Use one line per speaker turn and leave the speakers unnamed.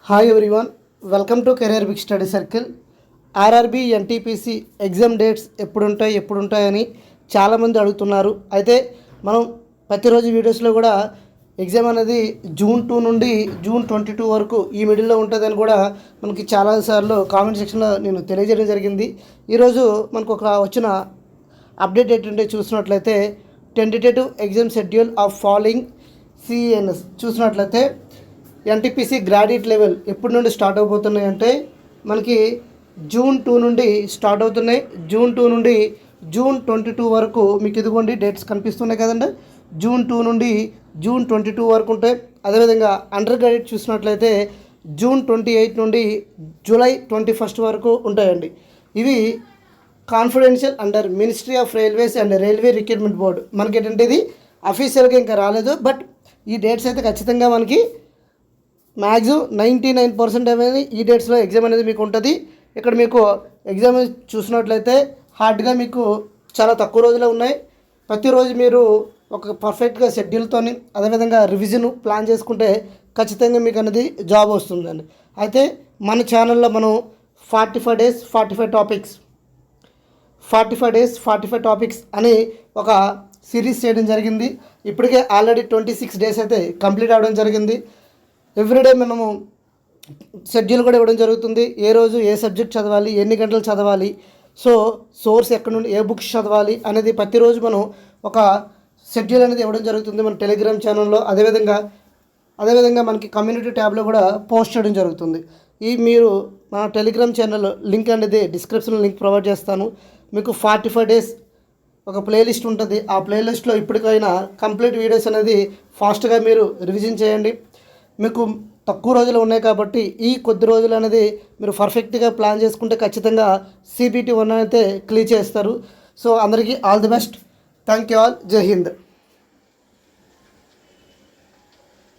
Hi everyone, welcome to career big study circle. RRB NTPC exam dates ఎప్పుడుంటాయని చాలామంది అడుగుతున్నారు. అయితే మనం ప్రతిరోజు వీడియోస్లో కూడా ఎగ్జామ్ అనేది జూన్ 2 నుండి జూన్ 22 వరకు ఈ మిడిల్లో ఉంటుందని కూడా మనకి చాలాసార్లు కామెంట్ సెక్షన్లో నేను తెలియజేయడం జరిగింది. ఈరోజు మనకు ఒక వచ్చిన అప్డేట్ ఏంటంటే చూసినట్లయితే tentative exam schedule of following CNS చూసినట్లయితే ఎన్టీపీసీ గ్రాడ్యుయేట్ లెవెల్ ఎప్పటి నుండి స్టార్ట్ అవబోతున్నాయి అంటే మనకి జూన్ 2 నుండి స్టార్ట్ అవుతున్నాయి. జూన్ 2 నుండి జూన్ 22 వరకు మీకు ఇదిగోండి డేట్స్ కనిపిస్తున్నాయి కదండి. జూన్ 2 నుండి జూన్ 22 వరకు ఉంటాయి. అదేవిధంగా అండర్ గ్రాడ్యుయేట్ చూసినట్లయితే జూన్ 28 నుండి జూలై 21 వరకు ఉంటాయండి. ఇవి confidential under ministry of railways and railway recruitment board. మనకి ఏంటంటే ఇది అఫీషియల్గా ఇంకా రాలేదు, బట్ ఈ డేట్స్ అయితే ఖచ్చితంగా మనకి మ్యాక్సిమం 99% అనేది ఈ డేట్స్లో ఎగ్జామ్ అనేది మీకు ఉంటుంది. ఇక్కడ మీకు ఎగ్జామ్ చూసినట్లయితే హార్డ్గా మీకు చాలా తక్కువ రోజులే ఉన్నాయి. ప్రతిరోజు మీరు ఒక పర్ఫెక్ట్గా షెడ్యూల్తో అదేవిధంగా రివిజన్ ప్లాన్ చేసుకుంటే ఖచ్చితంగా మీకు అనేది జాబ్ వస్తుందండి. అయితే మన ఛానల్లో మనం 45 days 45 టాపిక్స్ 45 days 45 టాపిక్స్ అని ఒక సిరీస్ చేయడం జరిగింది. ఇప్పటికే ఆల్రెడీ 26 days అయితే కంప్లీట్ అవ్వడం జరిగింది. ఎవ్రీడే మనము షెడ్యూల్ కూడా ఇవ్వడం జరుగుతుంది. ఏ రోజు ఏ సబ్జెక్ట్ చదవాలి, ఎన్ని గంటలు చదవాలి, సోర్స్ ఎక్కడ నుండి ఏ బుక్స్ చదవాలి అనేది ప్రతిరోజు మనం ఒక షెడ్యూల్ అనేది ఇవ్వడం జరుగుతుంది మన టెలిగ్రామ్ ఛానల్లో. అదేవిధంగా మనకి కమ్యూనిటీ ట్యాబ్లో కూడా పోస్ట్ చేయడం జరుగుతుంది. మీరు మన టెలిగ్రామ్ ఛానల్ లింక్ అనేది డిస్క్రిప్షన్లో లింక్ ప్రొవైడ్ చేస్తాను. మీకు 45 days ఒక ప్లేలిస్ట్ ఉంటుంది. ఆ ప్లేలిస్ట్లో ఇప్పటికైనా కంప్లీట్ వీడియోస్ అనేది ఫాస్ట్గా మీరు రివిజన్ చేయండి. మీకు తక్కువ రోజులు ఉన్నాయి కాబట్టి ఈ కొద్ది రోజులు అనేది మీరు పర్ఫెక్ట్గా ప్లాన్ చేసుకుంటే ఖచ్చితంగా CBT 1 అయితే క్లియర్ చేస్తారు. సో అందరికీ all the best. Thank you all. జై హింద్.